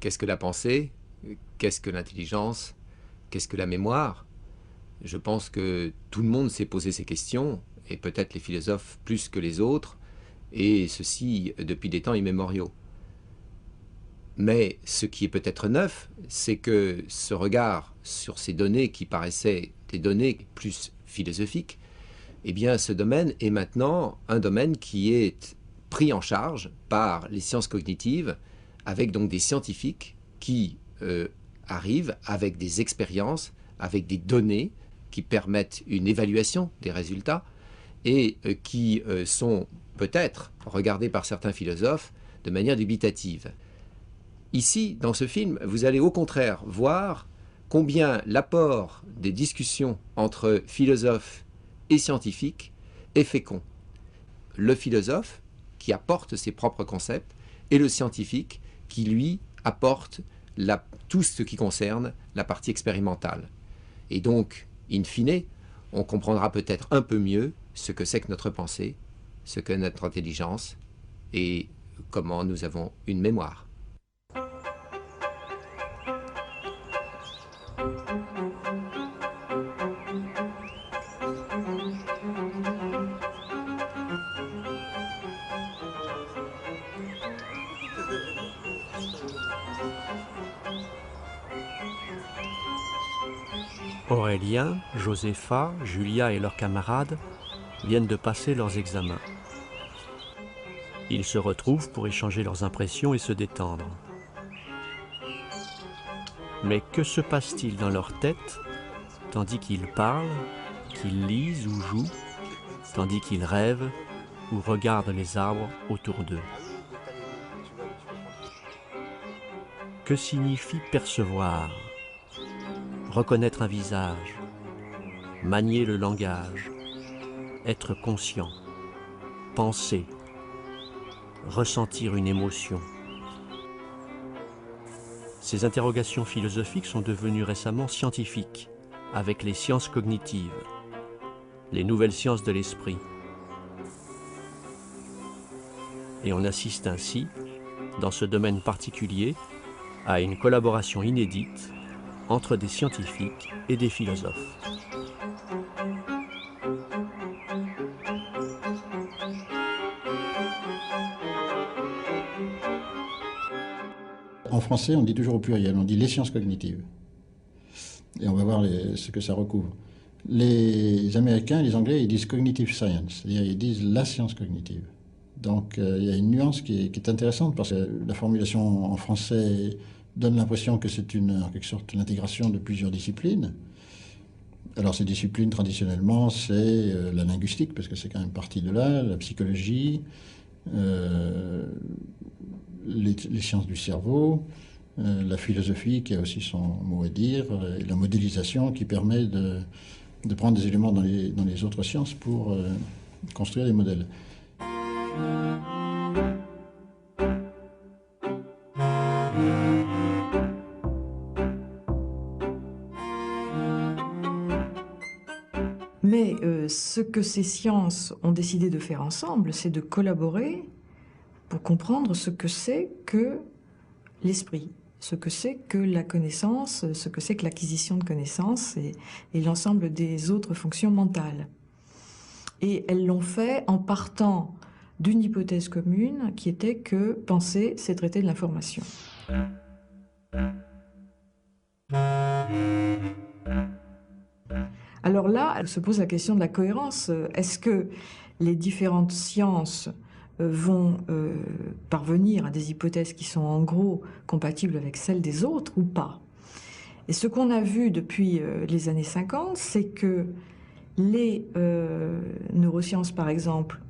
Qu'est-ce que la pensée? Qu'est-ce que l'intelligence? Qu'est-ce que la mémoire? Je pense que tout le monde s'est posé ces questions, et peut-être les philosophes plus que les autres, et ceci depuis des temps immémoriaux. Mais ce qui est peut-être neuf, c'est que ce regard sur ces données qui paraissaient des données plus philosophiques, eh bien ce domaine est maintenant un domaine qui est pris en charge par les sciences cognitives, avec donc des scientifiques qui arrivent avec des expériences, avec des données qui permettent une évaluation des résultats et qui sont peut-être regardés par certains philosophes de manière dubitative. Ici, dans ce film, vous allez au contraire voir combien l'apport des discussions entre philosophes et scientifiques est fécond. Le philosophe qui apporte ses propres concepts et le scientifique qui, lui, apporte tout ce qui concerne la partie expérimentale. Et donc, in fine, on comprendra peut-être un peu mieux ce que c'est que notre pensée, ce qu'est notre intelligence et comment nous avons une mémoire. Aurélien, Josépha, Julia et leurs camarades viennent de passer leurs examens. Ils se retrouvent pour échanger leurs impressions et se détendre. Mais que se passe-t-il dans leur tête tandis qu'ils parlent, qu'ils lisent ou jouent, tandis qu'ils rêvent ou regardent les arbres autour d'eux? Que signifie percevoir, reconnaître un visage, manier le langage, être conscient, penser, ressentir une émotion? Ces interrogations philosophiques sont devenues récemment scientifiques, avec les sciences cognitives, les nouvelles sciences de l'esprit. Et on assiste ainsi, dans ce domaine particulier, à une collaboration inédite entre des scientifiques et des philosophes. En français, on dit toujours au pluriel, on dit les sciences cognitives. Et on va voir ce que ça recouvre. Les Américains, les Anglais, ils disent cognitive science, c'est-à-dire ils disent la science cognitive. Donc il y a une nuance qui est intéressante parce que la formulation en français donne l'impression que c'est en quelque sorte l'intégration de plusieurs disciplines. Alors ces disciplines, traditionnellement, c'est la linguistique, parce que c'est quand même partie de là, la psychologie, les sciences du cerveau, la philosophie qui a aussi son mot à dire, et la modélisation qui permet de prendre des éléments dans les autres sciences pour construire des modèles. Mais ce que ces sciences ont décidé de faire ensemble, c'est de collaborer pour comprendre ce que c'est que l'esprit, ce que c'est que la connaissance, ce que c'est que l'acquisition de connaissances et l'ensemble des autres fonctions mentales. Et elles l'ont fait en partant d'une hypothèse commune qui était que penser, c'est traiter de l'information. Alors là, elle se pose la question de la cohérence. Est-ce que les différentes sciences vont parvenir à des hypothèses qui sont en gros compatibles avec celles des autres ou pas? Et ce qu'on a vu depuis les années 50, c'est que les neurosciences, par exemple,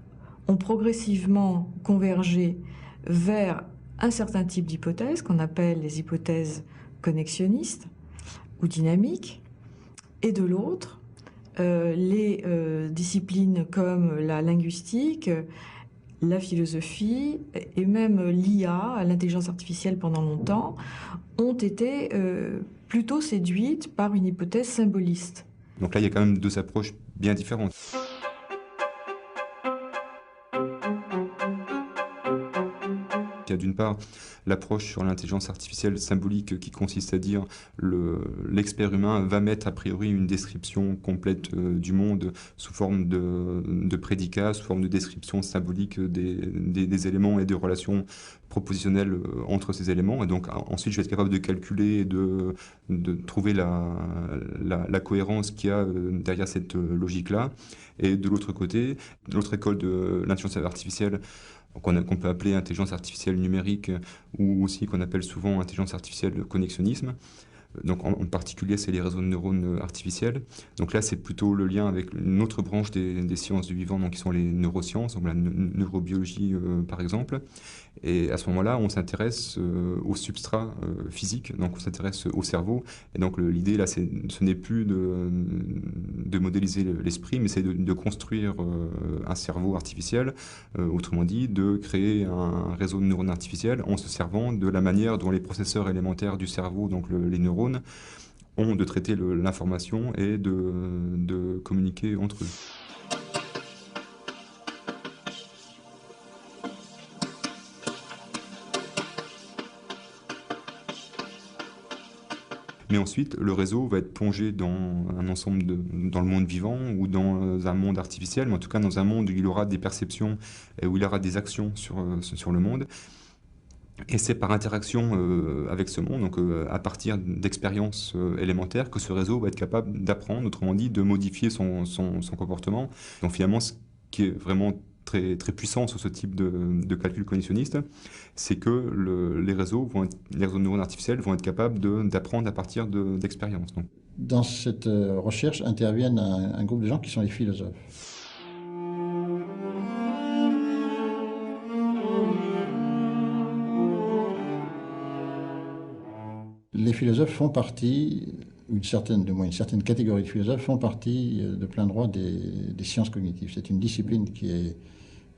ont progressivement convergé vers un certain type d'hypothèses qu'on appelle les hypothèses connexionnistes ou dynamiques, et de l'autre, les disciplines comme la linguistique, la philosophie et même l'IA, l'intelligence artificielle pendant longtemps, ont été plutôt séduites par une hypothèse symboliste. Donc là, il y a quand même deux approches bien différentes. Il qu'il y a d'une part l'approche sur l'intelligence artificielle symbolique qui consiste à dire l'expert humain va mettre a priori une description complète du monde sous forme de prédicats, sous forme de description symbolique des éléments et des relations propositionnelles entre ces éléments. Et donc ensuite je vais être capable de calculer et de trouver la cohérence qu'il y a derrière cette logique-là. Et de l'autre côté, de l'autre école de l'intelligence artificielle, qu'on peut appeler intelligence artificielle numérique ou aussi qu'on appelle souvent intelligence artificielle connexionnisme. Donc en particulier, c'est les réseaux de neurones artificiels. Donc là, c'est plutôt le lien avec une autre branche des sciences du vivant, donc qui sont les neurosciences, donc la neurobiologie par exemple. Et à ce moment-là, on s'intéresse au substrat physique, donc on s'intéresse au cerveau. Et donc l'idée là, ce n'est plus de modéliser l'esprit, mais c'est de construire un cerveau artificiel, autrement dit, de créer un réseau de neurones artificiels en se servant de la manière dont les processeurs élémentaires du cerveau, donc les neurones, ont de traiter l'information et de communiquer entre eux. Mais ensuite, le réseau va être plongé dans un ensemble dans le monde vivant ou dans un monde artificiel, mais en tout cas dans un monde où il aura des perceptions et où il aura des actions sur le monde. Et c'est par interaction avec ce monde, donc à partir d'expériences élémentaires, que ce réseau va être capable d'apprendre, autrement dit, de modifier son comportement. Donc finalement, ce qui est vraiment très, très puissant sur ce type de calcul connextionniste, c'est que les réseaux de neurones artificiels vont être capables d'apprendre à partir d'expériences. Dans cette recherche interviennent un groupe de gens qui sont les philosophes. Les philosophes font partie, une certaine catégorie de philosophes font partie de plein droit des sciences cognitives. C'est une discipline qui est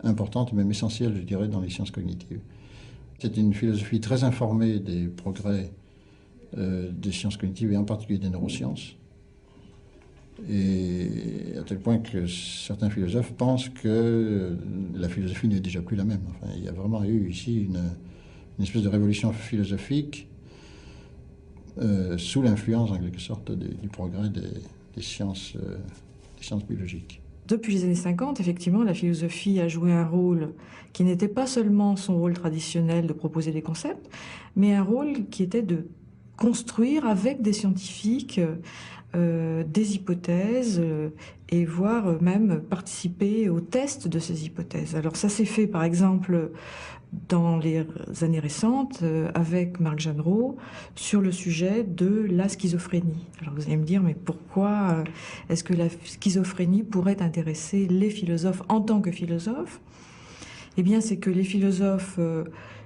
importante, même essentielle, je dirais, dans les sciences cognitives. C'est une philosophie très informée des progrès des sciences cognitives et en particulier des neurosciences. Et à tel point que certains philosophes pensent que la philosophie n'est déjà plus la même. Enfin, il y a vraiment eu ici une espèce de révolution philosophique sous l'influence, en quelque sorte, du progrès des sciences biologiques. Depuis les années 50, effectivement, la philosophie a joué un rôle qui n'était pas seulement son rôle traditionnel de proposer des concepts, mais un rôle qui était de construire avec des scientifiques des hypothèses et voire même participer au test de ces hypothèses. Alors ça s'est fait par exemple dans les années récentes avec Marc Jeanneraud sur le sujet de la schizophrénie. Alors vous allez me dire, mais pourquoi est-ce que la schizophrénie pourrait intéresser les philosophes en tant que philosophes? Eh bien c'est que les philosophes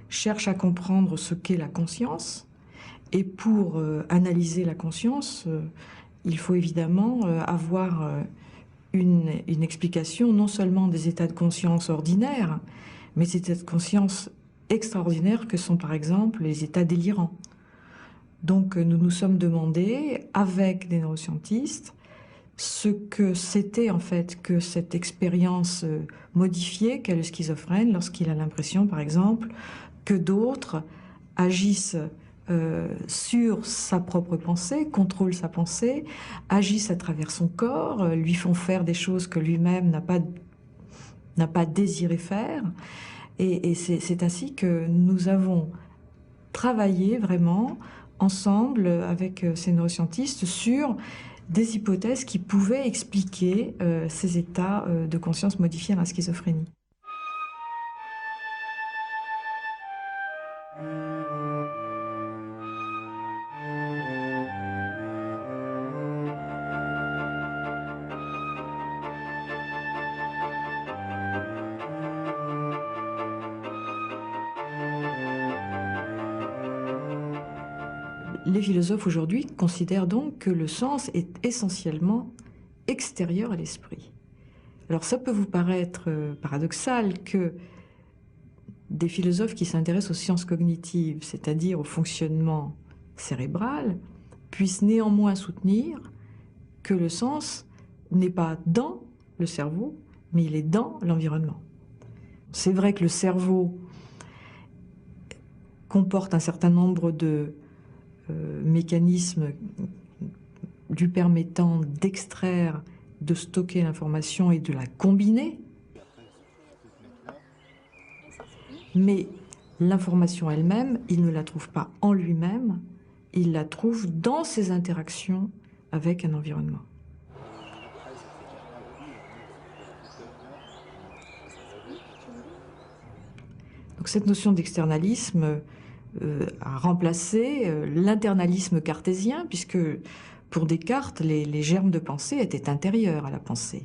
cherchent à comprendre ce qu'est la conscience, et pour analyser la conscience, il faut évidemment avoir une explication non seulement des états de conscience ordinaires, mais des états de conscience extraordinaires que sont par exemple les états délirants. Donc nous nous sommes demandé, avec des neuroscientistes, ce que c'était en fait que cette expérience modifiée qu'a le schizophrène lorsqu'il a l'impression par exemple que d'autres agissent sur sa propre pensée, contrôlent sa pensée, agissent à travers son corps, lui font faire des choses que lui-même n'a pas désiré faire. Et c'est ainsi que nous avons travaillé vraiment ensemble avec ces neuroscientistes sur des hypothèses qui pouvaient expliquer ces états de conscience modifiés à la schizophrénie. Les philosophes aujourd'hui considèrent donc que le sens est essentiellement extérieur à l'esprit. Alors ça peut vous paraître paradoxal que des philosophes qui s'intéressent aux sciences cognitives, c'est-à-dire au fonctionnement cérébral, puissent néanmoins soutenir que le sens n'est pas dans le cerveau, mais il est dans l'environnement. C'est vrai que le cerveau comporte un certain nombre de mécanismes lui permettant d'extraire, de stocker l'information et de la combiner. Mais l'information elle-même, il ne la trouve pas en lui-même, il la trouve dans ses interactions avec un environnement. Donc cette notion d'externalisme a remplacé l'internalisme cartésien, puisque pour Descartes, les germes de pensée étaient intérieurs à la pensée.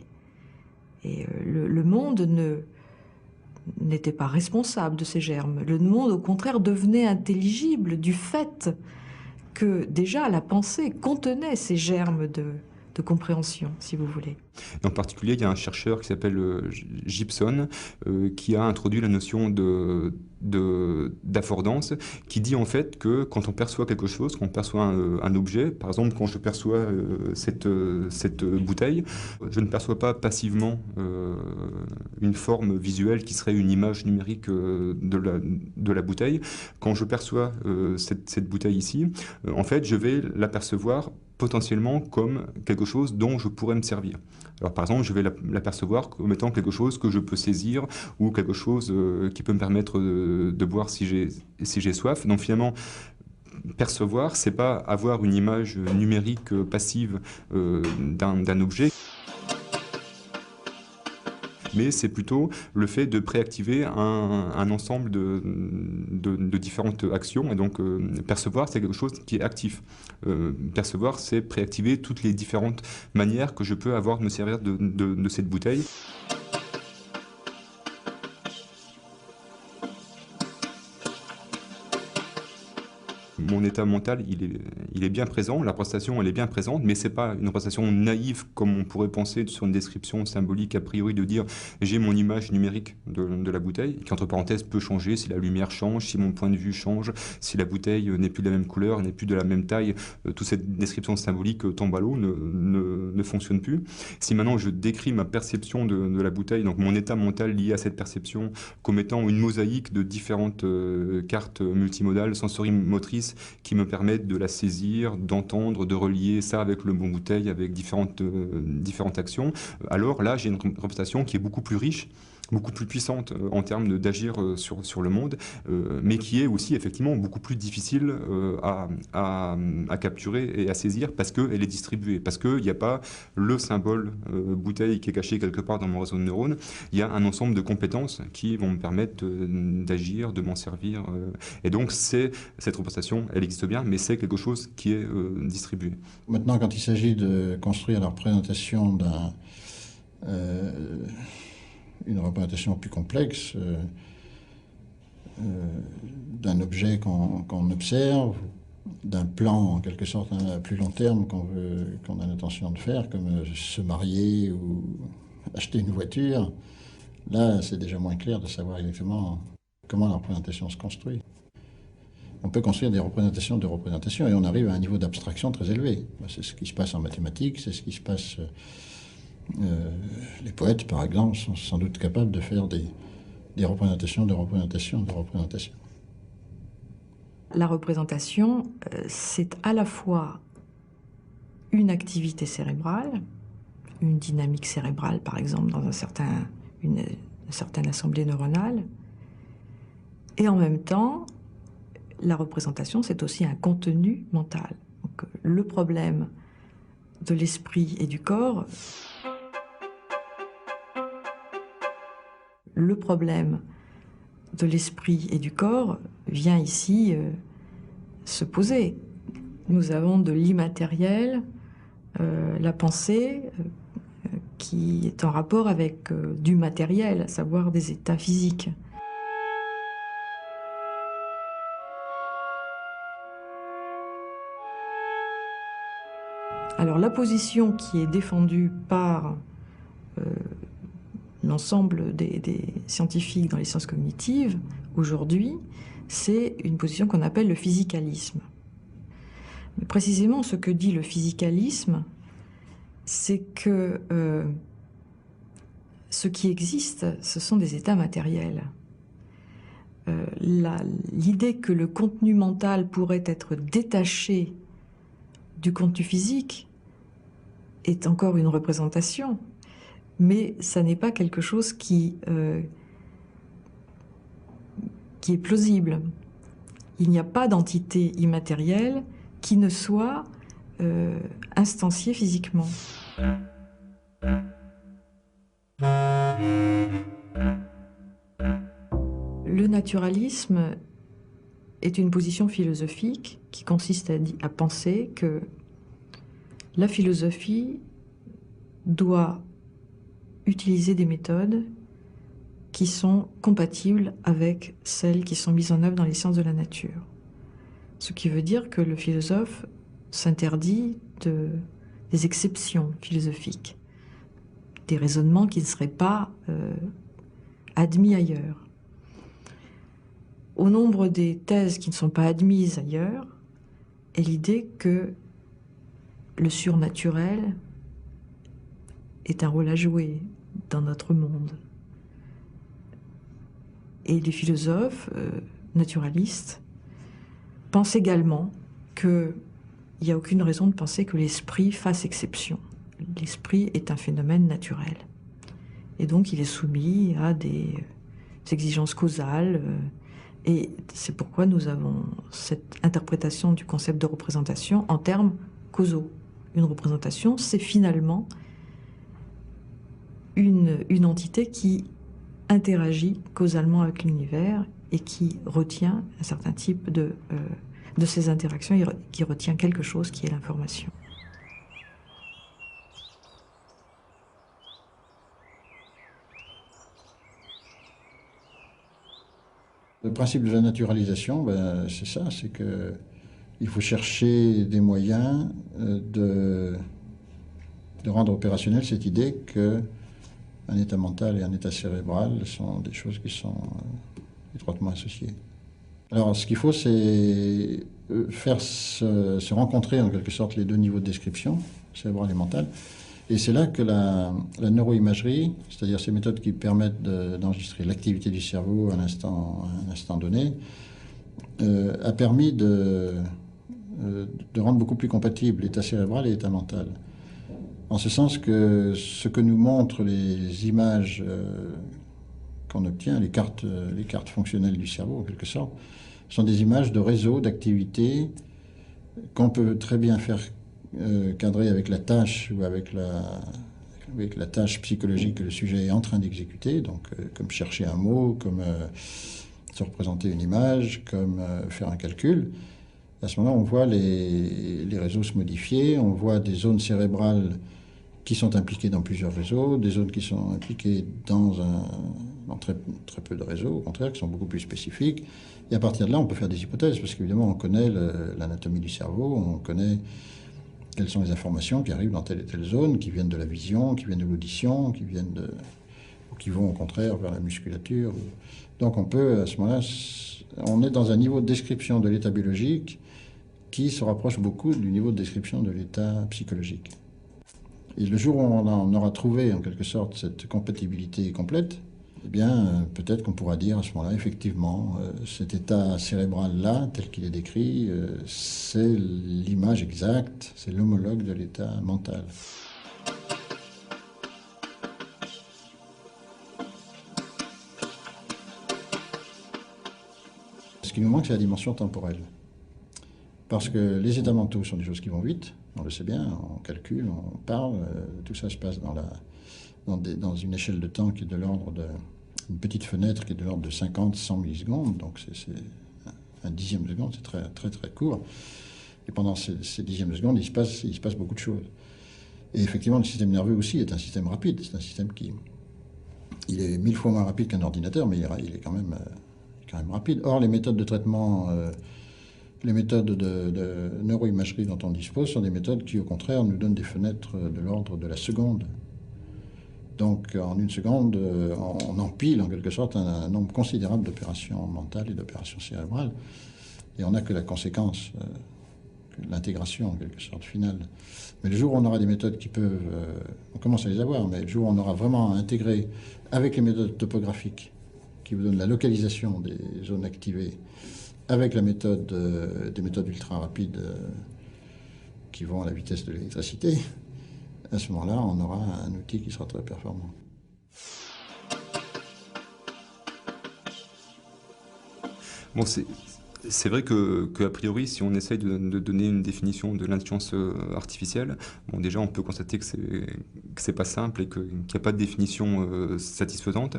Et le monde n'était pas responsable de ces germes. Le monde, au contraire, devenait intelligible du fait que déjà la pensée contenait ces germes de compréhension, si vous voulez. En particulier, il y a un chercheur qui s'appelle Gibson qui a introduit la notion d'affordance, qui dit en fait que quand on perçoit quelque chose, quand on perçoit un objet, par exemple quand je perçois cette bouteille, je ne perçois pas passivement une forme visuelle qui serait une image numérique de la bouteille. Quand je perçois cette bouteille ici, en fait je vais l'apercevoir potentiellement comme quelque chose dont je pourrais me servir. Alors par exemple, je vais l'apercevoir comme étant quelque chose que je peux saisir ou quelque chose qui peut me permettre de boire si j'ai soif. Donc finalement, percevoir, c'est pas avoir une image numérique passive d'un objet, mais c'est plutôt le fait de préactiver un ensemble de différentes actions. Et donc, percevoir, c'est quelque chose qui est actif. Percevoir, c'est préactiver toutes les différentes manières que je peux avoir de me servir de cette bouteille. Mon état mental, il est bien présent, la représentation, elle est bien présente, mais c'est pas une représentation naïve comme on pourrait penser sur une description symbolique a priori de dire j'ai mon image numérique de la bouteille, qui entre parenthèses peut changer si la lumière change, si mon point de vue change, si la bouteille n'est plus de la même couleur, n'est plus de la même taille, toute cette description symbolique tombe à l'eau, ne fonctionne plus. Si maintenant je décris ma perception de la bouteille, donc mon état mental lié à cette perception comme étant une mosaïque de différentes cartes multimodales, sensorimotrices, qui me permettent de la saisir, d'entendre, de relier ça avec le mot bouteille, avec différentes actions, alors là j'ai une représentation qui est beaucoup plus riche, beaucoup plus puissante en termes d'agir sur le monde, mais qui est aussi effectivement beaucoup plus difficile à capturer et à saisir parce qu'elle est distribuée, parce qu'il n'y a pas le symbole bouteille qui est caché quelque part dans mon réseau de neurones, il y a un ensemble de compétences qui vont me permettre d'agir, de m'en servir, et donc cette représentation, elle existe bien, mais c'est quelque chose qui est distribué. Maintenant, quand il s'agit de construire la représentation une représentation plus complexe d'un objet qu'on observe, d'un plan en quelque sorte à plus long terme qu'on a l'intention de faire, comme se marier ou acheter une voiture, là c'est déjà moins clair de savoir exactement comment la représentation se construit. On peut construire des représentations de représentations et on arrive à un niveau d'abstraction très élevé. C'est ce qui se passe en mathématiques, c'est ce qui se passe... les poètes, par exemple, sont sans doute capables de faire des représentations de représentations de représentations. La représentation, c'est à la fois une activité cérébrale, une dynamique cérébrale, par exemple, dans une certaine assemblée neuronale, et en même temps, la représentation, c'est aussi un contenu mental. Donc, le problème de l'esprit et du corps... Le problème de l'esprit et du corps vient ici se poser. Nous avons de l'immatériel, la pensée, qui est en rapport avec du matériel, à savoir des états physiques. Alors la position qui est défendue par l'ensemble des scientifiques dans les sciences cognitives, aujourd'hui, c'est une position qu'on appelle le physicalisme. Mais précisément, ce que dit le physicalisme, c'est que ce qui existe, ce sont des états matériels. l'idée que le contenu mental pourrait être détaché du contenu physique est encore une représentation, mais ça n'est pas quelque chose qui est plausible. Il n'y a pas d'entité immatérielle qui ne soit instanciée physiquement. Le naturalisme est une position philosophique qui consiste à penser que la philosophie doit utiliser des méthodes qui sont compatibles avec celles qui sont mises en œuvre dans les sciences de la nature. Ce qui veut dire que le philosophe s'interdit des exceptions philosophiques, des raisonnements qui ne seraient pas admis ailleurs. Au nombre des thèses qui ne sont pas admises ailleurs est l'idée que le surnaturel est un rôle à jouer dans notre monde. Et les philosophes naturalistes pensent également qu'il n'y a aucune raison de penser que l'esprit fasse exception. L'esprit est un phénomène naturel. Et donc il est soumis à des exigences causales. Et c'est pourquoi nous avons cette interprétation du concept de représentation en termes causaux. Une représentation, c'est finalement une entité qui interagit causalement avec l'univers et qui retient un certain type de ces interactions, qui retient quelque chose qui est l'information. Le principe de la naturalisation, c'est ça, c'est qu'il faut chercher des moyens de rendre opérationnelle cette idée qu'un état mental et un état cérébral sont des choses qui sont étroitement associées. Alors, ce qu'il faut, c'est faire se rencontrer en quelque sorte les deux niveaux de description, cérébral et mental. Et c'est là que la neuroimagerie, c'est-à-dire ces méthodes qui permettent d'enregistrer l'activité du cerveau à un instant donné, a permis de rendre beaucoup plus compatibles l'état cérébral et l'état mental. En ce sens que ce que nous montrent les images qu'on obtient, les cartes fonctionnelles du cerveau en quelque sorte, sont des images de réseaux d'activités qu'on peut très bien faire cadrer avec la tâche ou avec la tâche psychologique que le sujet est en train d'exécuter, donc comme chercher un mot, comme se représenter une image, comme faire un calcul. À ce moment-là, on voit les réseaux se modifier, on voit des zones cérébrales qui sont impliquées dans plusieurs réseaux, des zones qui sont impliquées dans très, très peu de réseaux, au contraire, qui sont beaucoup plus spécifiques. Et à partir de là, on peut faire des hypothèses, parce qu'évidemment, on connaît l'anatomie du cerveau, on connaît quelles sont les informations qui arrivent dans telle et telle zone, qui viennent de la vision, qui viennent de l'audition, ou qui vont au contraire vers la musculature. Donc on peut, à ce moment-là, on est dans un niveau de description de l'état biologique qui se rapproche beaucoup du niveau de description de l'état psychologique. Et le jour où on aura trouvé, en quelque sorte, cette compatibilité complète, eh bien, peut-être qu'on pourra dire à ce moment-là, effectivement, cet état cérébral-là, tel qu'il est décrit, c'est l'image exacte, c'est l'homologue de l'état mental. Ce qui nous manque, c'est la dimension temporelle. Parce que les états mentaux sont des choses qui vont vite, on le sait bien, on calcule, on parle, tout ça se passe dans une échelle de temps qui est de l'ordre d'une petite fenêtre qui est de l'ordre de 50-100 millisecondes, donc c'est un dixième de seconde, c'est très, très, très court. Et pendant ces dixièmes de seconde, il se passe beaucoup de choses. Et effectivement, le système nerveux aussi est un système rapide, c'est un système il est 1000 fois moins rapide qu'un ordinateur, mais il est quand même rapide. Or, les méthodes de traitement, les méthodes de neuroimagerie dont on dispose sont des méthodes qui, au contraire, nous donnent des fenêtres de l'ordre de la seconde. Donc, en une seconde, on empile en quelque sorte un nombre considérable d'opérations mentales et d'opérations cérébrales. Et on n'a que la conséquence, l'intégration en quelque sorte finale. Mais le jour où on aura des méthodes qui peuvent... on commence à les avoir, mais le jour où on aura vraiment intégré avec les méthodes topographiques, qui vous donne la localisation des zones activées avec la méthode, des méthodes ultra rapides qui vont à la vitesse de l'électricité, à ce moment-là, on aura un outil qui sera très performant. Bon, c'est vrai qu'a priori, si on essaye de donner une définition de l'intelligence artificielle, bon, déjà on peut constater que c'est pas simple et qu'il n'y a pas de définition satisfaisante.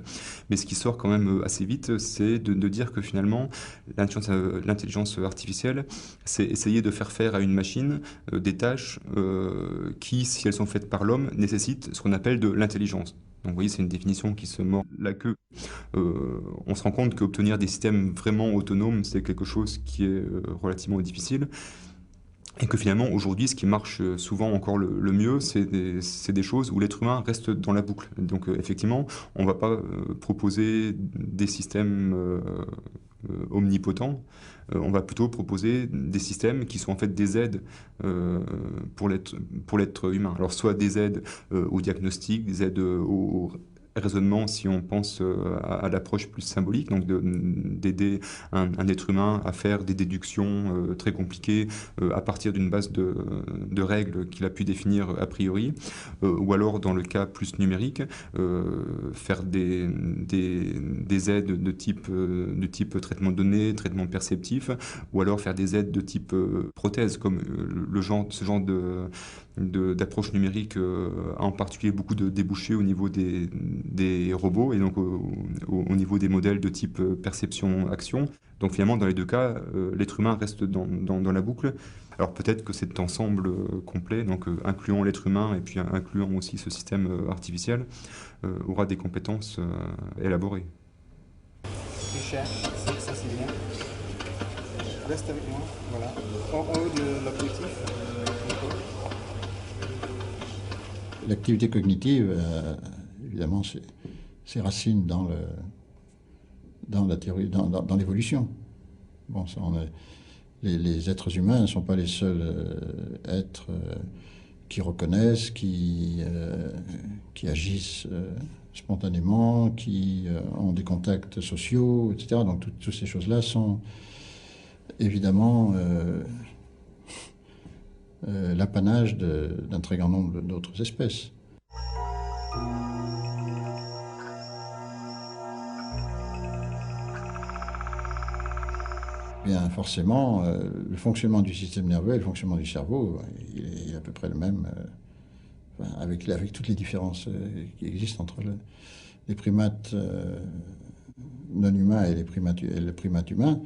Mais ce qui sort quand même assez vite, c'est de dire que finalement, l'intelligence artificielle, c'est essayer de faire à une machine des tâches qui, si elles sont faites par l'homme, nécessitent ce qu'on appelle de l'intelligence. Donc vous voyez, c'est une définition qui se mord la queue. On se rend compte qu'obtenir des systèmes vraiment autonomes, c'est quelque chose qui est relativement difficile. Et que finalement, aujourd'hui, ce qui marche souvent encore le mieux, c'est des choses où l'être humain reste dans la boucle. Donc effectivement, on ne va pas proposer des systèmes omnipotents. On va plutôt proposer des systèmes qui sont en fait des aides pour l'être humain. Alors soit des aides au diagnostic, des aides au raisonnement si on pense à l'approche plus symbolique, donc d'aider un être humain à faire des déductions très compliquées à partir d'une base de règles qu'il a pu définir a priori, ou alors dans le cas plus numérique, faire des aides de type traitement de données, traitement perceptif, ou alors faire des aides de type prothèse, comme ce genre d'approche numérique a en particulier beaucoup de débouchés au niveau des robots et donc au niveau des modèles de type perception-action. Donc finalement, dans les deux cas, l'être humain reste dans la boucle. Alors peut-être que cet ensemble complet, donc incluant l'être humain et puis incluant aussi ce système artificiel, aura des compétences élaborées. Plus cher, ça c'est bien. Reste avec moi, voilà. En haut de l'objectif. L'activité cognitive, évidemment, c'est racine dans la théorie, dans l'évolution. Bon, ça, les êtres humains ne sont pas les seuls êtres qui reconnaissent, qui agissent spontanément, qui ont des contacts sociaux, etc. Donc toutes ces choses-là sont évidemment l'apanage d'un très grand nombre d'autres espèces. Bien, forcément, le fonctionnement du système nerveux et le fonctionnement du cerveau, il est à peu près le même, avec toutes les différences qui existent entre les primates non humains et le primate humain.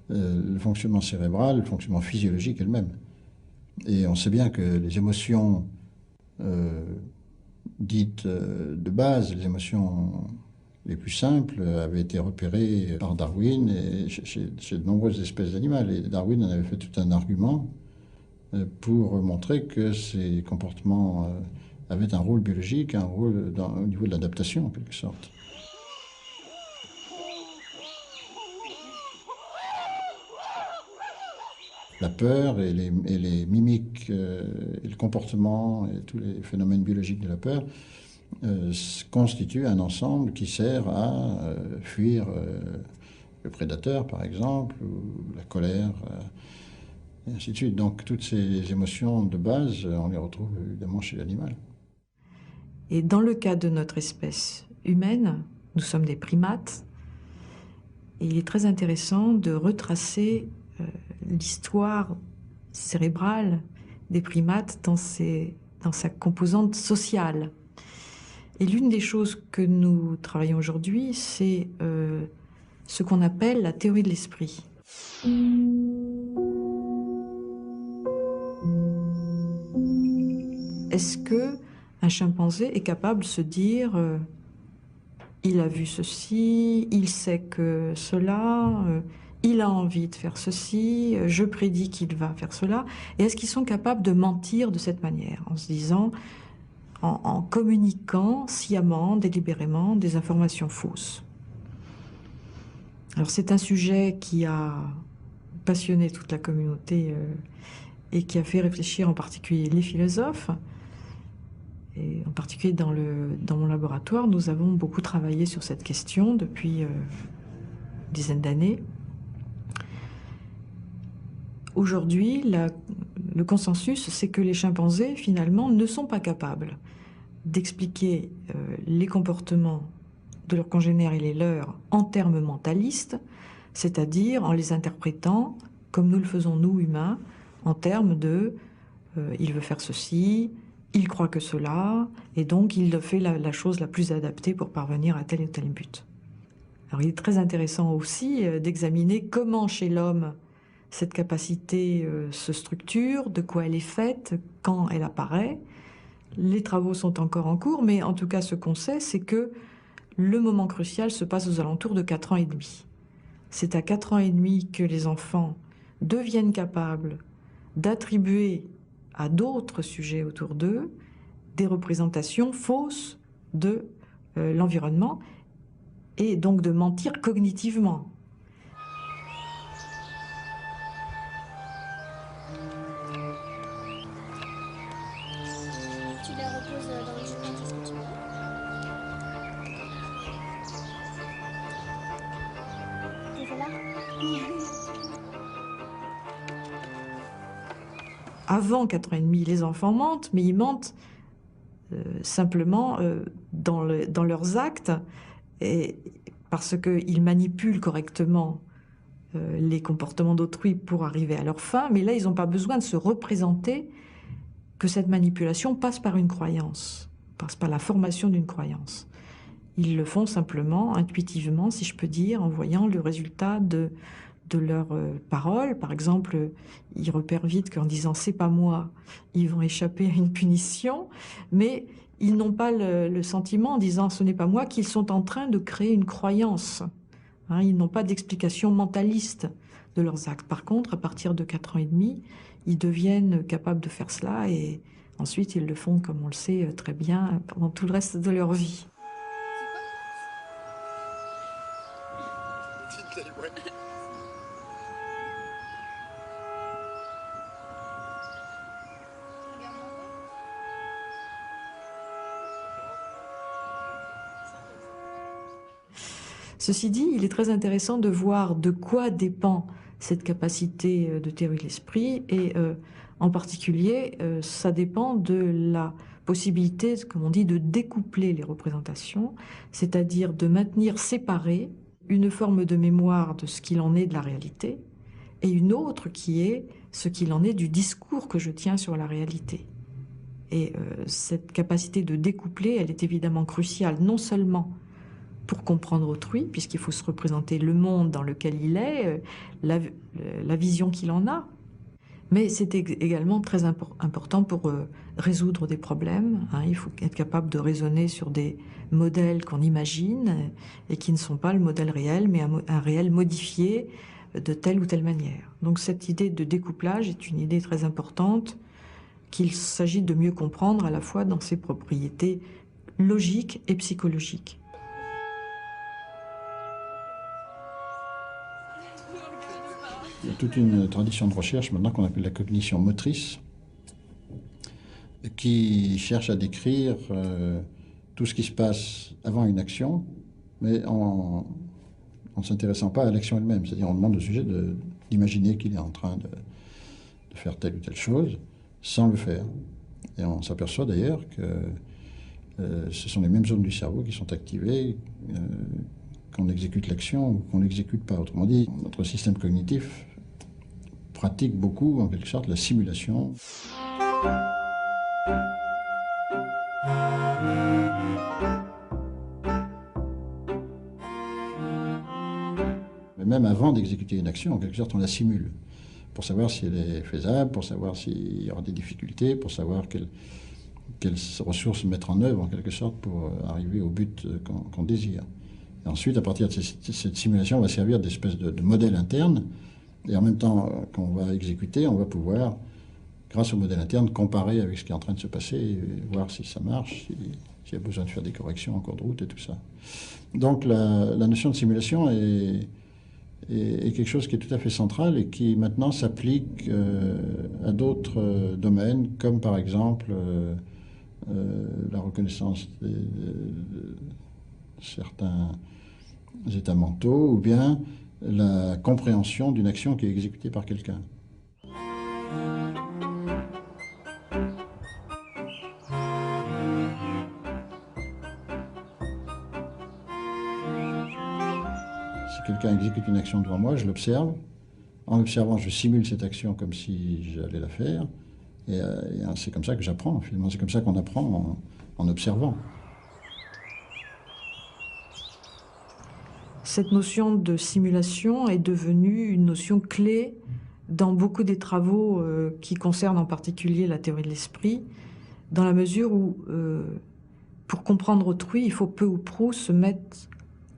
Le fonctionnement cérébral, le fonctionnement physiologique est le même. Et on sait bien que les émotions dites de base, les émotions les plus simples, avaient été repérées par Darwin et chez de nombreuses espèces d'animaux. Et Darwin en avait fait tout un argument pour montrer que ces comportements avaient un rôle biologique, un rôle au niveau de l'adaptation en quelque sorte. La peur et les mimiques et le comportement et tous les phénomènes biologiques de la peur constituent un ensemble qui sert à fuir le prédateur, par exemple, ou la colère, et ainsi de suite. Donc toutes ces émotions de base, on les retrouve évidemment chez l'animal. Et dans le cas de notre espèce humaine, nous sommes des primates, et il est très intéressant de retracer l'histoire cérébrale des primates dans sa composante sociale. Et l'une des choses que nous travaillons aujourd'hui, c'est ce qu'on appelle la théorie de l'esprit. Est-ce qu'un chimpanzé est capable de se dire il a vu ceci, il sait que cela, il a envie de faire ceci, je prédis qu'il va faire cela. Et est-ce qu'ils sont capables de mentir de cette manière, en se disant, en communiquant sciemment, délibérément, des informations fausses? Alors c'est un sujet qui a passionné toute la communauté et qui a fait réfléchir en particulier les philosophes. Et en particulier dans mon laboratoire, nous avons beaucoup travaillé sur cette question depuis une dizaine d'années. Aujourd'hui, le consensus, c'est que les chimpanzés, finalement, ne sont pas capables d'expliquer les comportements de leurs congénères et les leurs en termes mentalistes, c'est-à-dire en les interprétant, comme nous le faisons nous, humains, en termes de « il veut faire ceci », il croit que cela, et donc il fait la chose la plus adaptée pour parvenir à tel ou tel but. Alors il est très intéressant aussi d'examiner comment chez l'homme cette capacité se structure, de quoi elle est faite, quand elle apparaît. Les travaux sont encore en cours, mais en tout cas ce qu'on sait, c'est que le moment crucial se passe aux alentours de 4 ans et demi. C'est à 4 ans et demi que les enfants deviennent capables d'attribuer à d'autres sujets autour d'eux des représentations fausses de l'environnement et donc de mentir cognitivement. Tu les reposes dans le jardin, qu'est-ce que tu veux? Et voilà. Avant 4 ans et demi, les enfants mentent, mais ils mentent simplement dans leurs actes, et parce qu'ils manipulent correctement les comportements d'autrui pour arriver à leur fin, mais là, ils n'ont pas besoin de se représenter que cette manipulation passe par une croyance, passe par la formation d'une croyance. Ils le font simplement, intuitivement, si je peux dire, en voyant le résultat de leurs paroles. Par exemple, ils repèrent vite qu'en disant « c'est pas moi », ils vont échapper à une punition, mais ils n'ont pas le sentiment, en disant « ce n'est pas moi », qu'ils sont en train de créer une croyance. Hein, ils n'ont pas d'explication mentaliste de leurs actes. Par contre, à partir de 4 ans et demi, ils deviennent capables de faire cela, et ensuite ils le font, comme on le sait très bien, pendant tout le reste de leur vie. Ceci dit, il est très intéressant de voir de quoi dépend cette capacité de théorie de l'esprit, et en particulier, ça dépend de la possibilité, comme on dit, de découpler les représentations, c'est-à-dire de maintenir séparée une forme de mémoire de ce qu'il en est de la réalité, et une autre qui est ce qu'il en est du discours que je tiens sur la réalité. Et cette capacité de découpler, elle est évidemment cruciale, non seulement pour comprendre autrui, puisqu'il faut se représenter le monde dans lequel il est, la vision qu'il en a. Mais c'est également très important pour résoudre des problèmes. Hein. Il faut être capable de raisonner sur des modèles qu'on imagine et qui ne sont pas le modèle réel, mais un réel modifié de telle ou telle manière. Donc cette idée de découplage est une idée très importante qu'il s'agit de mieux comprendre à la fois dans ses propriétés logiques et psychologiques. Il y a toute une tradition de recherche maintenant qu'on appelle la cognition motrice, qui cherche à décrire tout ce qui se passe avant une action, mais en ne s'intéressant pas à l'action elle-même. C'est-à-dire on demande au sujet d'imaginer qu'il est en train de faire telle ou telle chose sans le faire. Et on s'aperçoit d'ailleurs que ce sont les mêmes zones du cerveau qui sont activées qu'on exécute l'action ou qu'on ne l'exécute pas. Autrement dit, notre système cognitif pratique beaucoup, en quelque sorte, la simulation. Mais même avant d'exécuter une action, en quelque sorte, on la simule, pour savoir si elle est faisable, pour savoir s'il y aura des difficultés, pour savoir quelles ressources mettre en œuvre, en quelque sorte, pour arriver au but qu'on désire. Et ensuite, à partir de cette simulation, on va servir d'espèce de modèle interne, et en même temps qu'on va exécuter, on va pouvoir, grâce au modèle interne, comparer avec ce qui est en train de se passer, et voir si ça marche, s'il y a besoin de faire des corrections en cours de route et tout ça. Donc la notion de simulation est quelque chose qui est tout à fait central et qui maintenant s'applique à d'autres domaines, comme par exemple la reconnaissance de certains états mentaux, ou bien la compréhension d'une action qui est exécutée par quelqu'un. Si quelqu'un exécute une action devant moi, je l'observe. En l'observant, je simule cette action comme si j'allais la faire. Et c'est comme ça que j'apprends, finalement. C'est comme ça qu'on apprend en observant. Cette notion de simulation est devenue une notion clé dans beaucoup des travaux qui concernent en particulier la théorie de l'esprit, dans la mesure où, pour comprendre autrui, il faut peu ou prou se mettre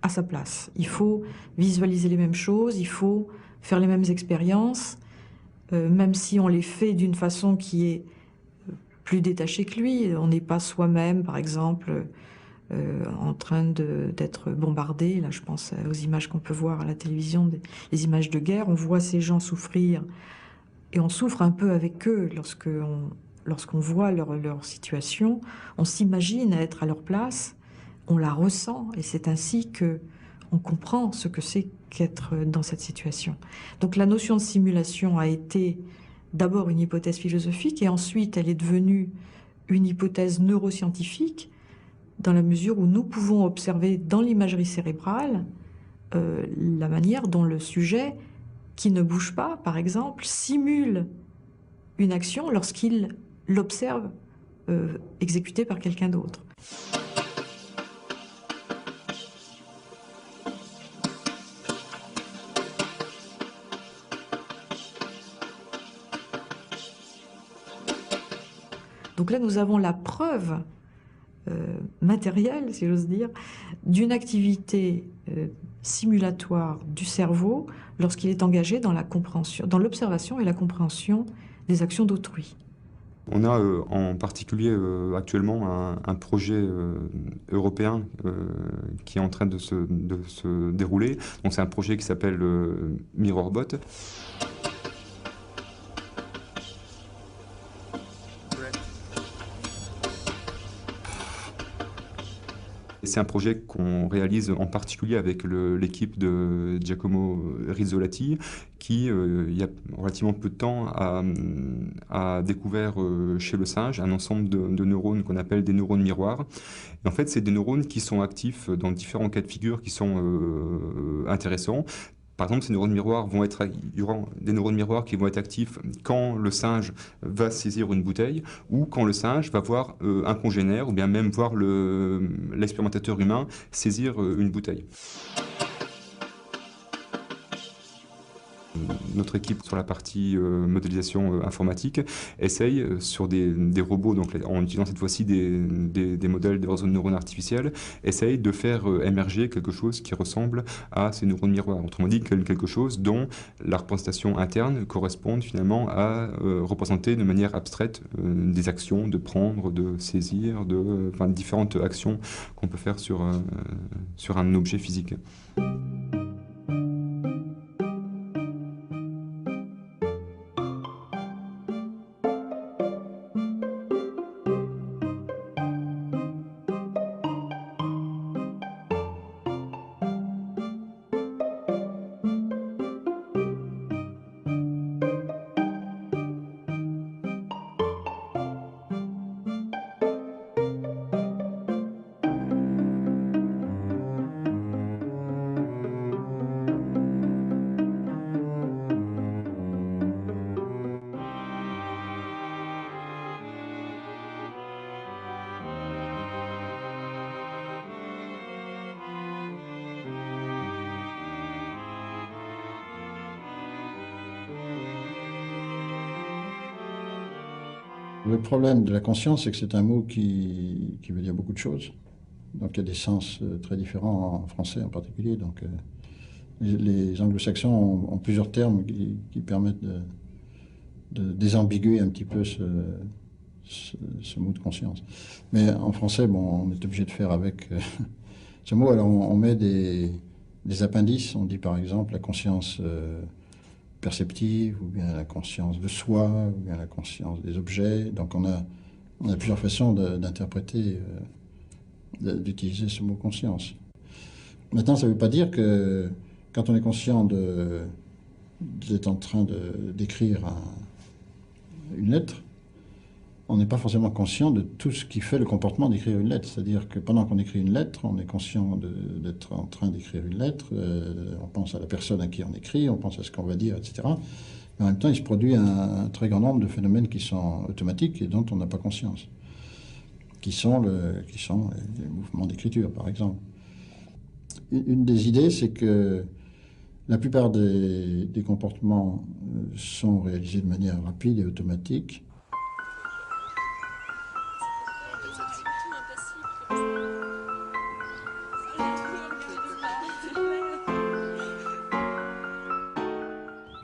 à sa place. Il faut visualiser les mêmes choses, il faut faire les mêmes expériences, même si on les fait d'une façon qui est plus détachée que lui. On n'est pas soi-même, par exemple, en train d'être bombardé. Là, je pense aux images qu'on peut voir à la télévision, les images de guerre. On voit ces gens souffrir et on souffre un peu avec eux lorsqu'on voit leur situation. On s'imagine être à leur place, on la ressent et c'est ainsi que on comprend ce que c'est qu'être dans cette situation. Donc la notion de simulation a été d'abord une hypothèse philosophique et ensuite elle est devenue une hypothèse neuroscientifique dans la mesure où nous pouvons observer dans l'imagerie cérébrale la manière dont le sujet qui ne bouge pas, par exemple, simule une action lorsqu'il l'observe exécutée par quelqu'un d'autre. Donc là, nous avons la preuve matérielle, si j'ose dire, d'une activité simulatoire du cerveau lorsqu'il est engagé dans la compréhension, dans l'observation et la compréhension des actions d'autrui. On a en particulier actuellement un projet européen qui est en train de se dérouler. Donc c'est un projet qui s'appelle MirrorBot. C'est un projet qu'on réalise en particulier avec l'équipe de Giacomo Rizzolatti, qui, il y a relativement peu de temps, a découvert chez le singe un ensemble de neurones qu'on appelle des neurones miroirs. Et en fait, c'est des neurones qui sont actifs dans différents cas de figure qui sont intéressants. Par exemple, ces neurones miroirs il y aura des neurones miroirs qui vont être actifs quand le singe va saisir une bouteille ou quand le singe va voir un congénère ou bien même voir l'expérimentateur humain saisir une bouteille. Notre équipe sur la partie modélisation informatique essaye sur des robots, donc en utilisant cette fois-ci des modèles de réseaux de neurones artificiels, essaye de faire émerger quelque chose qui ressemble à ces neurones miroirs. Autrement dit, quelque chose dont la représentation interne corresponde finalement à représenter de manière abstraite des actions, de prendre, de saisir, différentes actions qu'on peut faire sur un objet physique. Le problème de la conscience, c'est que c'est un mot qui veut dire beaucoup de choses. Donc il y a des sens très différents en français en particulier. Donc les anglo-saxons ont plusieurs termes qui permettent de désambiguer un petit peu ce mot de conscience. Mais en français, bon, on est obligé de faire avec ce mot. Alors on met des appendices. On dit par exemple la conscience perceptive, ou bien la conscience de soi, ou bien la conscience des objets. Donc on a On a plusieurs façons d'interpréter, d'utiliser ce mot conscience. Maintenant, ça ne veut pas dire que quand on est conscient d'être en train d'écrire une lettre, on n'est pas forcément conscient de tout ce qui fait le comportement d'écrire une lettre. C'est-à-dire que pendant qu'on écrit une lettre, on est conscient d'être en train d'écrire une lettre, on pense à la personne à qui on écrit, on pense à ce qu'on va dire, etc. Mais en même temps, il se produit un très grand nombre de phénomènes qui sont automatiques et dont on n'a pas conscience, qui sont les mouvements d'écriture, par exemple. Une des idées, c'est que la plupart des comportements sont réalisés de manière rapide et automatique.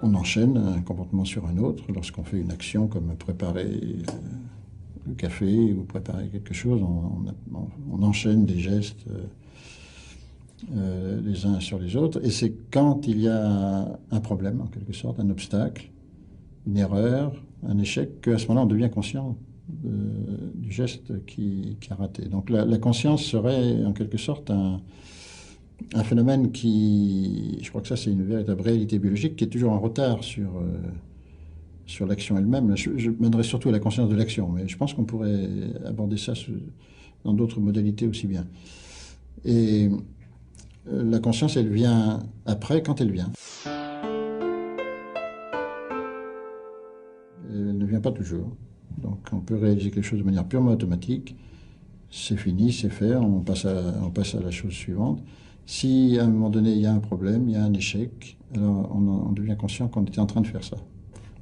On enchaîne un comportement sur un autre lorsqu'on fait une action comme préparer le café ou préparer quelque chose. On enchaîne des gestes les uns sur les autres. Et c'est quand il y a un problème, en quelque sorte, un obstacle, une erreur, un échec, qu'à ce moment-là, on devient conscient du geste qui a raté. Donc la conscience serait, en quelque sorte, un phénomène qui, je crois que ça c'est une véritable réalité biologique, qui est toujours en retard sur l'action elle-même. Je m'adresse surtout à la conscience de l'action, mais je pense qu'on pourrait aborder ça dans d'autres modalités aussi bien. Et la conscience, elle vient après, quand elle vient. Elle ne vient pas toujours. Donc on peut réaliser quelque chose de manière purement automatique. C'est fini, c'est fait, on passe à la chose suivante. Si à un moment donné il y a un problème, il y a un échec, alors on devient conscient qu'on était en train de faire ça.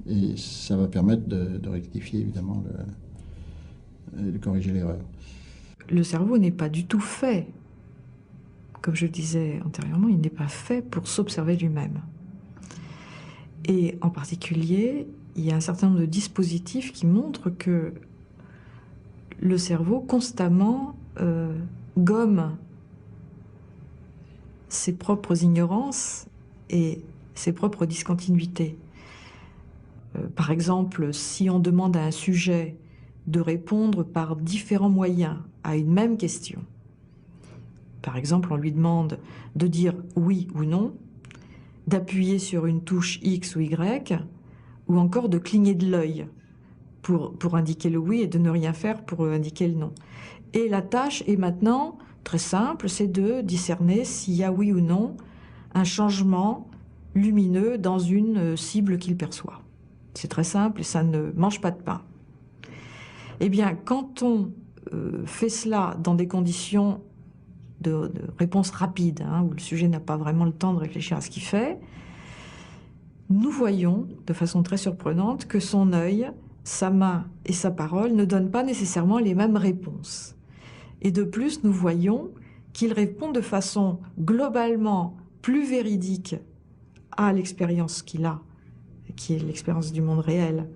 Et ça va permettre de rectifier évidemment, de corriger l'erreur. Le cerveau n'est pas du tout fait, comme je le disais antérieurement, il n'est pas fait pour s'observer lui-même. Et en particulier, il y a un certain nombre de dispositifs qui montrent que le cerveau constamment gomme ses propres ignorances et ses propres discontinuités. Par exemple, si on demande à un sujet de répondre par différents moyens à une même question, par exemple, on lui demande de dire oui ou non, d'appuyer sur une touche X ou Y, ou encore de cligner de l'œil pour indiquer le oui et de ne rien faire pour indiquer le non. Et la tâche est maintenant très simple, c'est de discerner s'il y a oui ou non un changement lumineux dans une cible qu'il perçoit. C'est très simple et ça ne mange pas de pain. Eh bien, quand on fait cela dans des conditions de réponse rapide, où le sujet n'a pas vraiment le temps de réfléchir à ce qu'il fait, nous voyons de façon très surprenante que son œil, sa main et sa parole ne donnent pas nécessairement les mêmes réponses. Et de plus, nous voyons qu'il répond de façon globalement plus véridique à l'expérience qu'il a, qui est l'expérience du monde réel,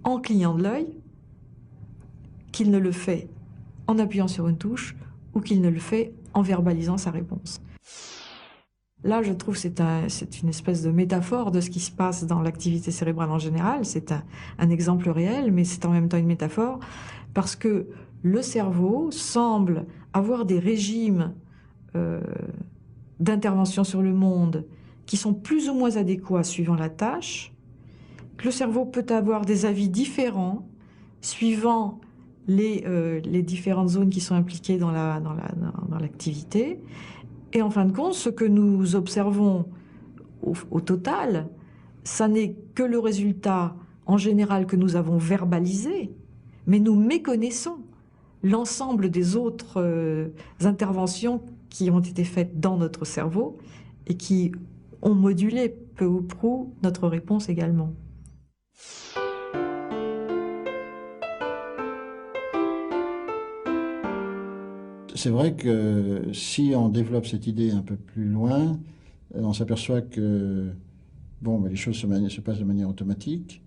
en clignant de l'œil, qu'il ne le fait en appuyant sur une touche ou qu'il ne le fait en verbalisant sa réponse. Là, je trouve que c'est une espèce de métaphore de ce qui se passe dans l'activité cérébrale en général. C'est un exemple réel, mais c'est en même temps une métaphore, parce que le cerveau semble avoir des régimes d'intervention sur le monde qui sont plus ou moins adéquats suivant la tâche, que le cerveau peut avoir des avis différents suivant les différentes zones qui sont impliquées dans l'activité. Et en fin de compte, ce que nous observons au total, ça n'est que le résultat en général que nous avons verbalisé, mais nous méconnaissons l'ensemble des autres interventions qui ont été faites dans notre cerveau et qui ont modulé peu ou prou notre réponse également. C'est vrai que si on développe cette idée un peu plus loin, on s'aperçoit que les choses se passent de manière automatique,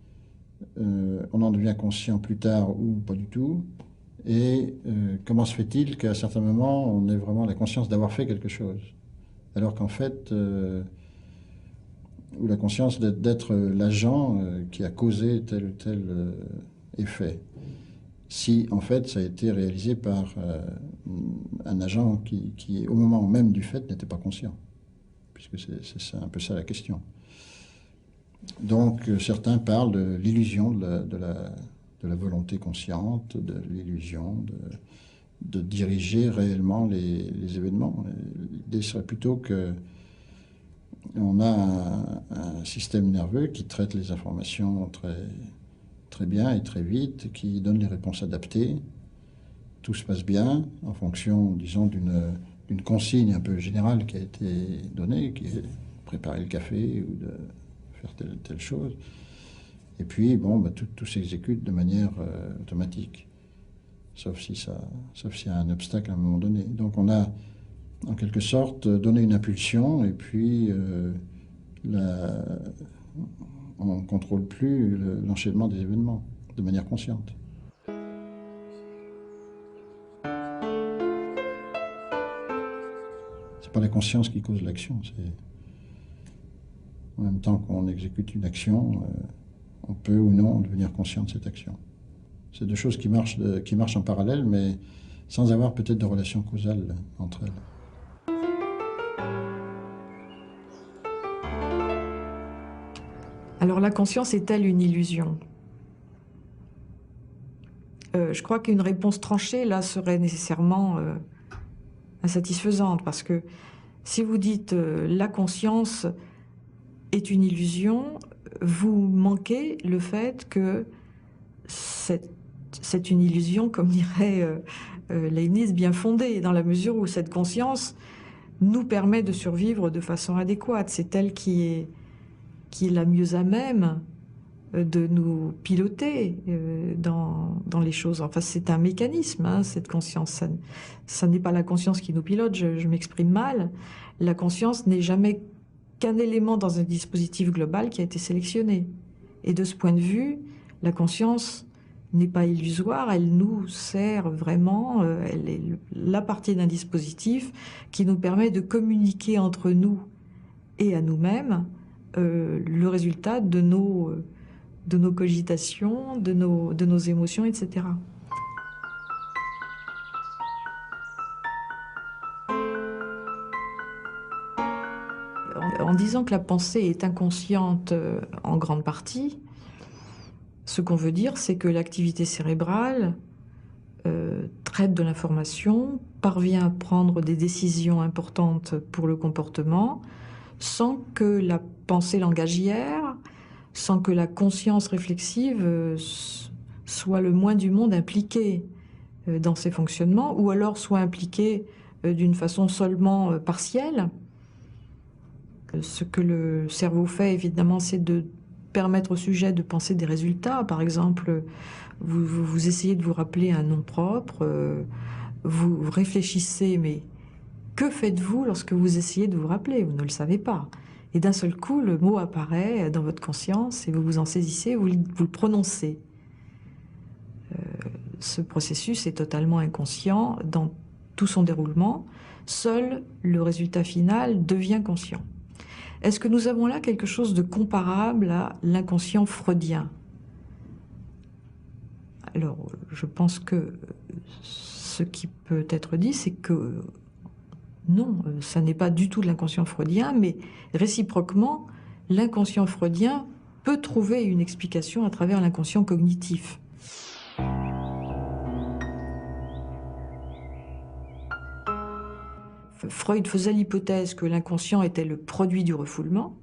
on en devient conscient plus tard ou pas du tout, et comment se fait-il qu'à certains moments on ait vraiment la conscience d'avoir fait quelque chose, alors qu'en fait, ou la conscience d'être l'agent qui a causé tel ou tel effet. si en fait ça a été réalisé par un agent qui, au moment même du fait, n'était pas conscient. Puisque c'est un peu ça la question. Donc certains parlent de l'illusion de la volonté consciente, de l'illusion de diriger réellement les événements. L'idée serait plutôt que on a un système nerveux qui traite les informations très bien et très vite, qui donne les réponses adaptées. Tout se passe bien en fonction, disons, d'une consigne un peu générale qui a été donnée, qui est préparer le café ou de faire telle chose. Et puis, bon, tout s'exécute de manière automatique, sauf s'il y a un obstacle à un moment donné. Donc on a, en quelque sorte, donné une impulsion, et puis on ne contrôle plus l'enchaînement des événements de manière consciente. C'est pas la conscience qui cause l'action, c'est en même temps qu'on exécute une action, on peut ou non devenir conscient de cette action. C'est deux choses qui marchent en parallèle, mais sans avoir peut-être de relation causale entre elles. Alors la conscience est-elle une illusion ? Je crois qu'une réponse tranchée, là, serait nécessairement insatisfaisante, parce que si vous dites la conscience est une illusion, vous manquez le fait que c'est une illusion, comme dirait Leibniz, bien fondée, dans la mesure où cette conscience nous permet de survivre de façon adéquate. C'est elle qui est la mieux à même de nous piloter dans les choses. Enfin, c'est un mécanisme, hein, cette conscience. Ça n'est pas la conscience qui nous pilote, je m'exprime mal. La conscience n'est jamais qu'un élément dans un dispositif global qui a été sélectionné. Et de ce point de vue, la conscience n'est pas illusoire, elle nous sert vraiment, elle est la partie d'un dispositif qui nous permet de communiquer entre nous et à nous-mêmes le résultat de nos cogitations, de nos émotions, etc. En disant que la pensée est inconsciente en grande partie, ce qu'on veut dire, c'est que l'activité cérébrale traite de l'information, parvient à prendre des décisions importantes pour le comportement, sans que la pensée langagière, sans que la conscience réflexive soit le moins du monde impliquée dans ces fonctionnements, ou alors soit impliquée d'une façon seulement partielle. Ce que le cerveau fait, évidemment, c'est de permettre au sujet de penser des résultats. Par exemple, vous essayez de vous rappeler un nom propre, vous réfléchissez, mais que faites-vous lorsque vous essayez de vous rappeler? Vous ne le savez pas. Et d'un seul coup, le mot apparaît dans votre conscience et vous vous en saisissez, vous le prononcez. Ce processus est totalement inconscient dans tout son déroulement. Seul le résultat final devient conscient. Est-ce que nous avons là quelque chose de comparable à l'inconscient freudien? Alors, je pense que ce qui peut être dit, c'est que non, ça n'est pas du tout de l'inconscient freudien, mais réciproquement, l'inconscient freudien peut trouver une explication à travers l'inconscient cognitif. Freud faisait l'hypothèse que l'inconscient était le produit du refoulement.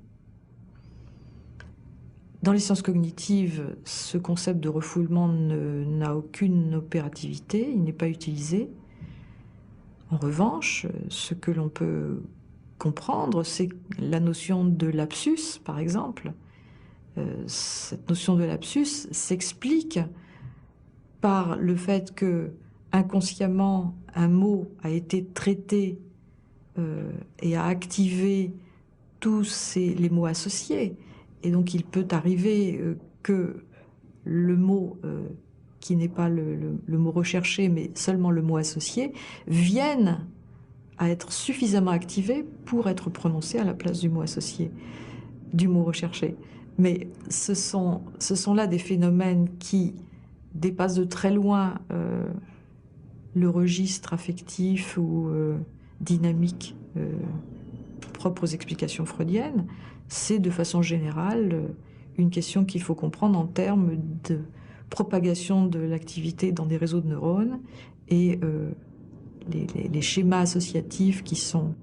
Dans les sciences cognitives, ce concept de refoulement n'a aucune opérativité, il n'est pas utilisé. En revanche, ce que l'on peut comprendre, c'est la notion de lapsus, par exemple. Cette notion de lapsus s'explique par le fait que, inconsciemment, un mot a été traité et a activé tous les mots associés. Et donc il peut arriver que le mot qui n'est pas le mot recherché, mais seulement le mot associé, vienne à être suffisamment activé pour être prononcé à la place du mot associé, du mot recherché. Mais ce sont là des phénomènes qui dépasse de très loin le registre affectif ou dynamique propre aux explications freudiennes, c'est de façon générale une question qu'il faut comprendre en termes de propagation de l'activité dans des réseaux de neurones et les schémas associatifs qui sont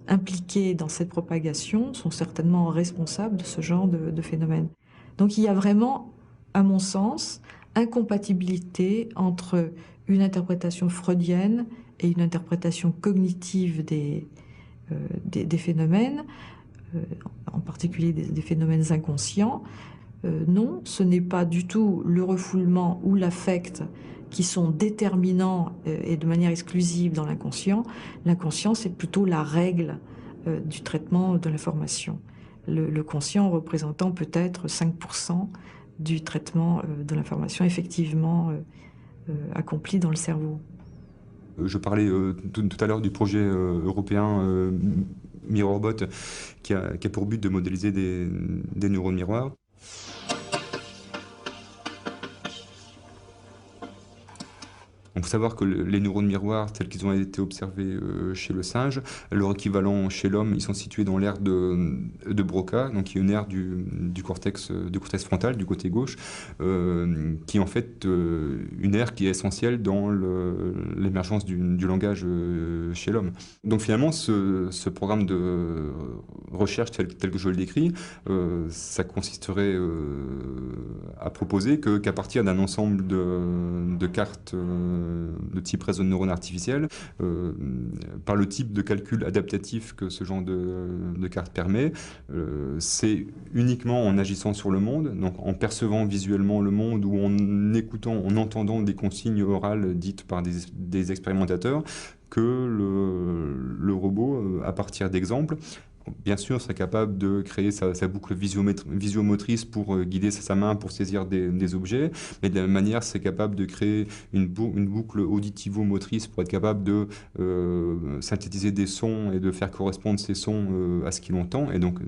impliqués dans cette propagation sont certainement responsables de ce genre de phénomène. Donc il y a vraiment, à mon sens, incompatibilité entre une interprétation freudienne et une interprétation cognitive des phénomènes, en particulier des phénomènes inconscients. Non, ce n'est pas du tout le refoulement ou l'affect qui sont déterminants et de manière exclusive dans l'inconscient. L'inconscient, c'est plutôt la règle du traitement de l'information. Le conscient représentant peut-être 5% du traitement de l'information effectivement accompli dans le cerveau. Je parlais tout à l'heure du projet européen MirrorBot qui a pour but de modéliser des neurones miroirs. Il faut savoir que les neurones miroirs, tels qu'ils ont été observés chez le singe, leur équivalent chez l'homme, ils sont situés dans l'aire de Broca, donc qui est une aire du cortex frontal, du côté gauche, qui est en fait une aire qui est essentielle dans l'émergence du langage chez l'homme. Donc finalement, ce programme de recherche tel que je le décris, ça consisterait à proposer qu'à partir d'un ensemble de cartes de type réseau de neurones artificiels, par le type de calcul adaptatif que ce genre de carte permet, c'est uniquement en agissant sur le monde, donc en percevant visuellement le monde ou en écoutant, en entendant des consignes orales dites par des expérimentateurs, que le robot, à partir d'exemples, bien sûr, serait capable de créer sa boucle visiomotrice pour guider sa main pour saisir des objets, mais de la même manière, c'est capable de créer une boucle auditivo-motrice pour être capable de synthétiser des sons et de faire correspondre ces sons à ce qu'il entend. Et donc,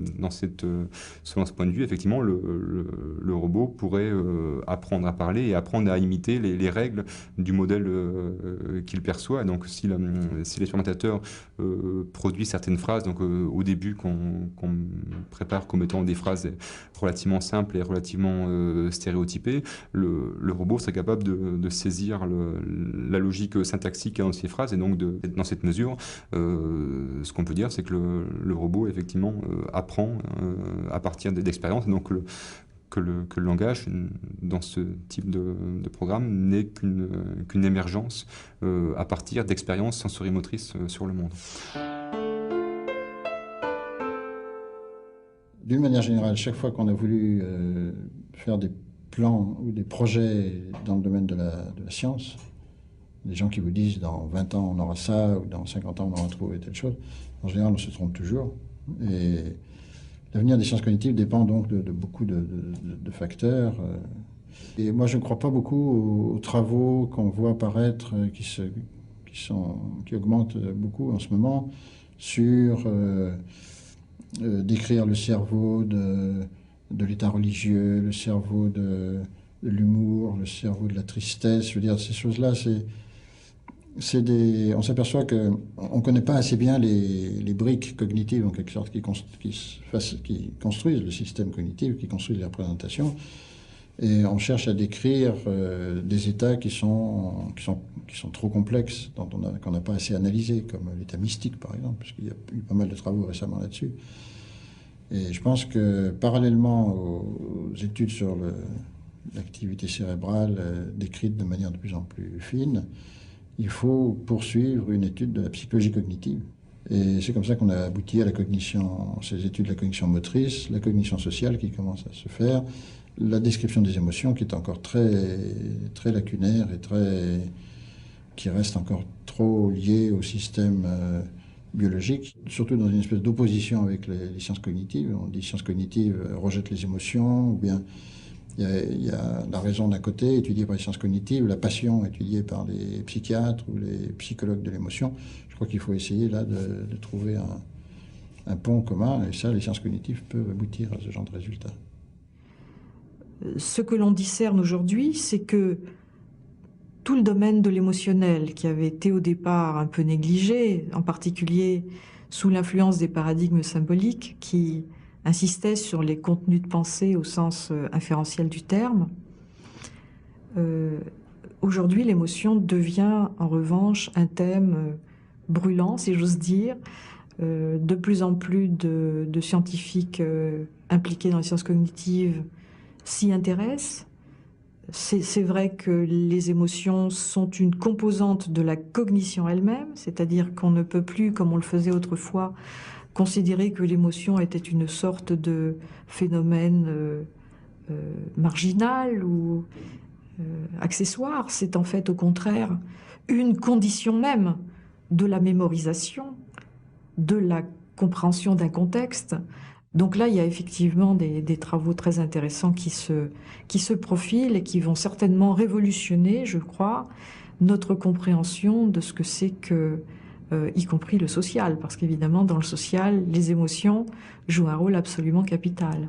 selon ce point de vue, effectivement, le robot pourrait apprendre à parler et apprendre à imiter les règles du modèle qu'il perçoit. Et donc, si l'expérimentateur produit certaines phrases, donc au début, qu'on prépare comme étant des phrases relativement simples et relativement stéréotypées, le robot serait capable de saisir la logique syntaxique dans ces phrases, et donc dans cette mesure, ce qu'on peut dire, c'est que le robot effectivement apprend à partir d'expériences, donc que le langage, dans ce type de programme, n'est qu'une émergence à partir d'expériences sensorimotrices sur le monde. D'une manière générale, chaque fois qu'on a voulu faire des plans ou des projets dans le domaine de la science, des gens qui vous disent dans 20 ans on aura ça, ou dans 50 ans on aura trouvé telle chose, en général on se trompe toujours. Et l'avenir des sciences cognitives dépend donc de beaucoup de facteurs. Et moi je ne crois pas beaucoup aux travaux qu'on voit apparaître qui augmentent beaucoup en ce moment sur décrire le cerveau de l'état religieux, le cerveau de l'humour, le cerveau de la tristesse. Je veux dire, ces choses-là, on s'aperçoit qu'on ne connaît pas assez bien les briques cognitives, en quelque sorte, qui construisent le système cognitif, qui construisent les représentations. Et on cherche à décrire des états qui sont trop complexes, qu'on n'a pas assez analysés, comme l'état mystique, par exemple, parce qu'il y a eu pas mal de travaux récemment là-dessus. Et je pense que, parallèlement aux études sur l'activité cérébrale décrite de manière de plus en plus fine, il faut poursuivre une étude de la psychologie cognitive. Et c'est comme ça qu'on a abouti à la cognition, ces études de la cognition motrice, la cognition sociale qui commence à se faire, la description des émotions qui est encore très, très lacunaire et qui reste encore trop liée au système biologique, surtout dans une espèce d'opposition avec les sciences cognitives. On dit sciences cognitives rejettent les émotions, ou bien il y a la raison d'un côté étudiée par les sciences cognitives, la passion étudiée par les psychiatres ou les psychologues de l'émotion. Je crois qu'il faut essayer là de trouver un pont commun, et ça, les sciences cognitives peuvent aboutir à ce genre de résultats. Ce que l'on discerne aujourd'hui, c'est que tout le domaine de l'émotionnel, qui avait été au départ un peu négligé, en particulier sous l'influence des paradigmes symboliques qui insistaient sur les contenus de pensée au sens inférentiel du terme, aujourd'hui l'émotion devient en revanche un thème brûlant, si j'ose dire. De plus en plus de scientifiques impliqués dans les sciences cognitives s'y intéressent. C'est vrai que les émotions sont une composante de la cognition elle-même, c'est-à-dire qu'on ne peut plus, comme on le faisait autrefois, considérer que l'émotion était une sorte de phénomène marginal ou accessoire. C'est en fait au contraire une condition même de la mémorisation, de la compréhension d'un contexte. Donc là, il y a effectivement des travaux très intéressants qui se profilent et qui vont certainement révolutionner, je crois, notre compréhension de ce que c'est que, y compris le social, parce qu'évidemment, dans le social, les émotions jouent un rôle absolument capital.